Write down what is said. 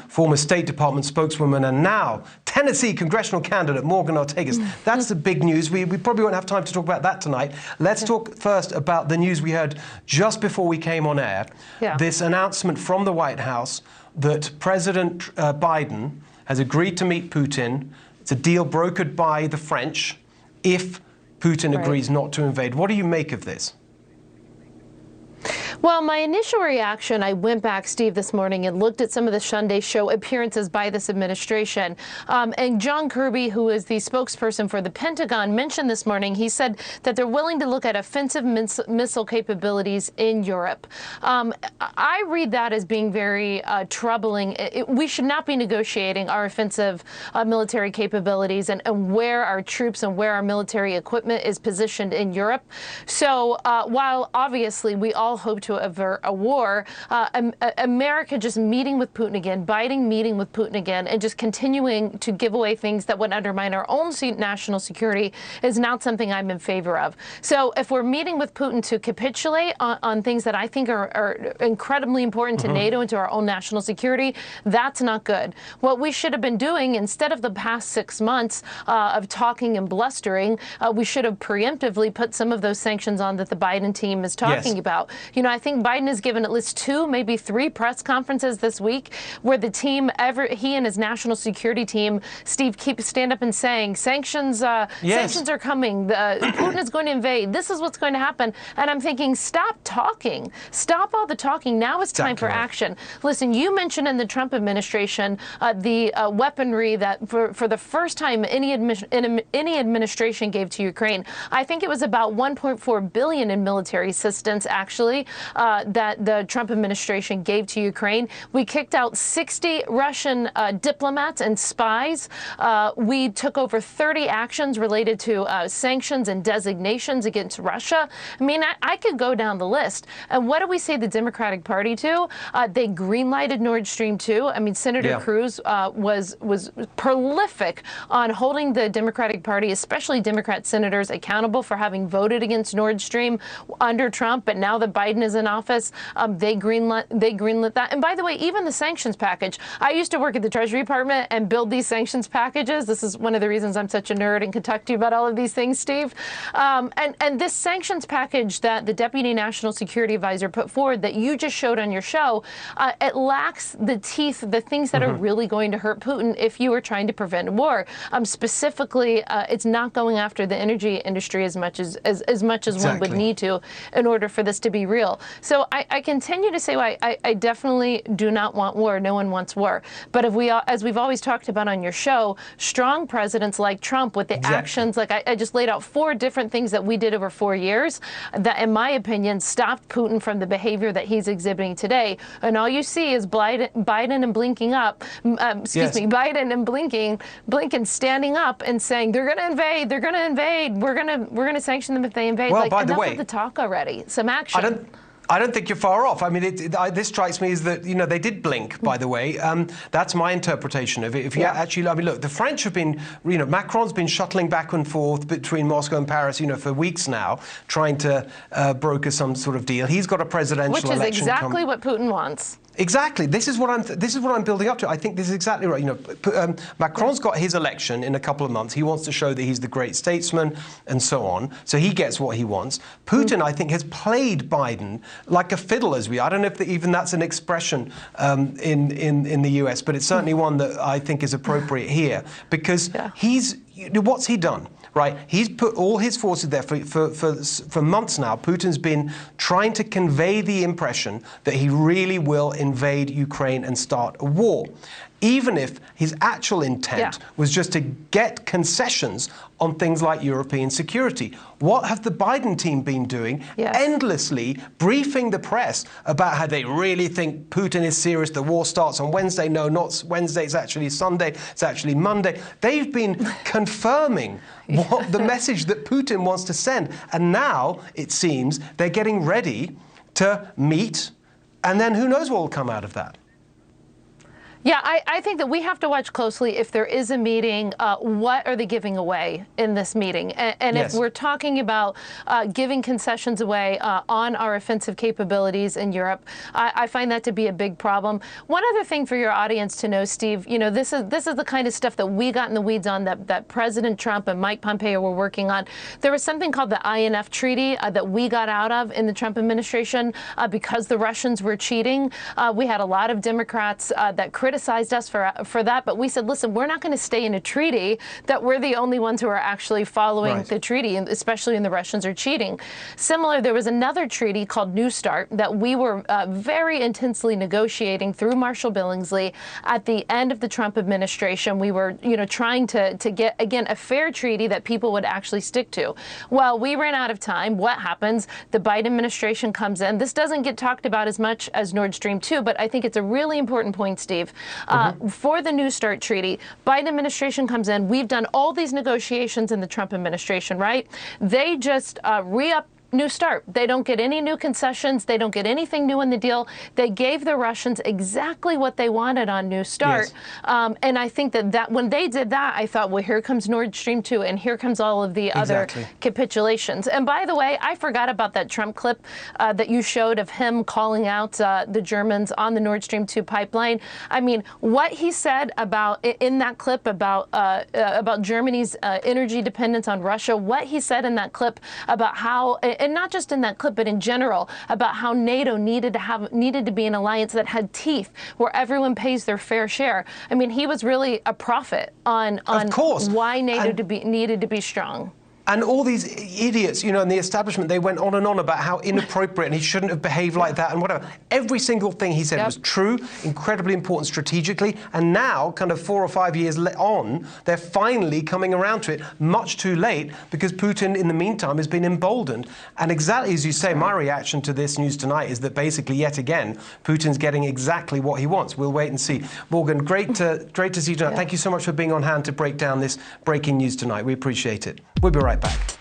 former State Department spokeswoman and now Tennessee congressional candidate Morgan Ortagus. That's the big news. We probably won't have time to talk about that tonight. Let's talk first about the news we heard just before we came on air. This announcement from the White House that President Biden has agreed to meet Putin. It's a deal brokered by the French if Putin agrees not to invade. What do you make of this? Well, my initial reaction, I went back, Steve, this morning and looked at some of the Sunday show appearances by this administration. And John Kirby, who is the spokesperson for the Pentagon, mentioned this morning, he said that they're willing to look at offensive missile capabilities in Europe. I read that as being very troubling. We should not be negotiating our offensive military capabilities and where our troops and where our military equipment is positioned in Europe. So while obviously we all hope to avert a war, America just meeting with Putin again, Biden meeting with Putin again, and just continuing to give away things that would undermine our own national security is not something I'm in favor of. So if we're meeting with Putin to capitulate on things that I think are incredibly important to NATO and to our own national security, that's not good. What we should have been doing instead of the past 6 months of talking and blustering, we should have preemptively put some of those sanctions on that the Biden team is talking about. You know, I think Biden has given at least 2, maybe 3 press conferences this week where the team, he and his national security team, Steve, stand up and saying, sanctions sanctions are coming, Putin is going to invade, this is what's going to happen. And I'm thinking, stop talking. Stop all the talking. Now it's time for action. Listen, you mentioned in the Trump administration the weaponry that for the first time any administration gave to Ukraine. I think it was about $1.4 billion in military assistance, actually, that the Trump administration gave to Ukraine. We kicked out 60 Russian diplomats and spies. We took over 30 actions related to sanctions and designations against Russia. I mean, I could go down the list. And what do we say the Democratic Party to? They greenlighted Nord Stream 2. I mean, Senator Cruz was prolific on holding the Democratic Party, especially Democrat senators, accountable for having voted against Nord Stream under Trump. But now that Biden is in office, they greenlit that. And by the way, even the sanctions package, I used to work at the Treasury Department and build these sanctions packages. This is one of the reasons I'm such a nerd and can talk to you about all of these things, Steve. And this sanctions package that the Deputy National Security Advisor put forward that you just showed on your show, it lacks the teeth, the things that are really going to hurt Putin if you were trying to prevent a war. Specifically, it's not going after the energy industry as much as one would need to in order for this to be real. So I continue to say I definitely do not want war. No one wants war. But if as we've always talked about on your show, strong presidents like Trump with the actions, like I just laid out 4 different things that we did over 4 years that, in my opinion, stopped Putin from the behavior that he's exhibiting today. And all you see is Biden and blinking up, Biden and Blinken standing up and saying they're going to invade, they're going to invade, we're going to sanction them if they invade. Well, like, by the enough way, of the talk already. Some action. I don't think you're far off. I mean, this strikes me as that, you know, they did blink, by the way. That's my interpretation of it. If you actually, I mean, look, the French have been, you know, Macron's been shuttling back and forth between Moscow and Paris, you know, for weeks now, trying to broker some sort of deal. He's got a presidential election. Which is exactly what Putin wants. Exactly. This is what I'm building up to. I think this is exactly right. You know, Macron's got his election in a couple of months. He wants to show that he's the great statesman and so on. So he gets what he wants. Putin, I think, has played Biden like a fiddle, I don't know if even that's an expression in the US, but it's certainly one that I think is appropriate here because what's he done? Right, he's put all his forces there for months now. Putin's been trying to convey the impression that he really will invade Ukraine and start a war, even if his actual intent was just to get concessions on things like European security. What have the Biden team been doing? Endlessly briefing the press about how they really think Putin is serious. The war starts on Wednesday. No, not Wednesday. It's actually Sunday. It's actually Monday. They've been confirming what the message that Putin wants to send. And now, it seems, they're getting ready to meet, and then who knows what will come out of that. Yeah, I think that we have to watch closely if there is a meeting, what are they giving away in this meeting? And Yes. if we're talking about giving concessions away on our offensive capabilities in Europe, I find that to be a big problem. One other thing for your audience to know, Steve, you know, this is the kind of stuff that we got in the weeds on, that President Trump and Mike Pompeo were working on. There was something called the INF Treaty that we got out of in the Trump administration because the Russians were cheating. We had a lot of Democrats that criticized us for that, but we said, listen, we're not going to stay in a treaty that we're the only ones who are actually following the treaty, and especially when the Russians are cheating. Similar, there was another treaty called New START that we were very intensely negotiating through Marshall Billingsley at the end of the Trump administration. We were, you know, trying to get, again, a fair treaty that people would actually stick to. Well, we ran out of time. What happens? The Biden administration comes in. This doesn't get talked about as much as Nord Stream 2, but I think it's a really important point, Steve. For the New START treaty, Biden administration comes in. We've done all these negotiations in the Trump administration, right? They just re-up New START. They don't get any new concessions. They don't get anything new in the deal. They gave the Russians exactly what they wanted on New START. Yes. And I think that when they did that, I thought, well, here comes Nord Stream 2, and here comes all of the other capitulations. And by the way, I forgot about that Trump clip that you showed of him calling out the Germans on the Nord Stream 2 pipeline. I mean, what he said about in that clip about Germany's energy dependence on Russia, what he said in that clip about how, and not just in that clip, but in general, about how NATO needed to be an alliance that had teeth, where everyone pays their fair share. I mean, he was really a prophet on why NATO needed to be strong. And all these idiots, you know, in the establishment, they went on and on about how inappropriate and he shouldn't have behaved like that and whatever. Every single thing he said was true, incredibly important strategically. And now, kind of 4 or 5 years on, they're finally coming around to it, much too late, because Putin, in the meantime, has been emboldened. And exactly as you say, my reaction to this news tonight is that basically, yet again, Putin's getting exactly what he wants. We'll wait and see. Morgan, great to see you tonight. Thank you so much for being on hand to break down this breaking news tonight. We appreciate it. We'll be right back.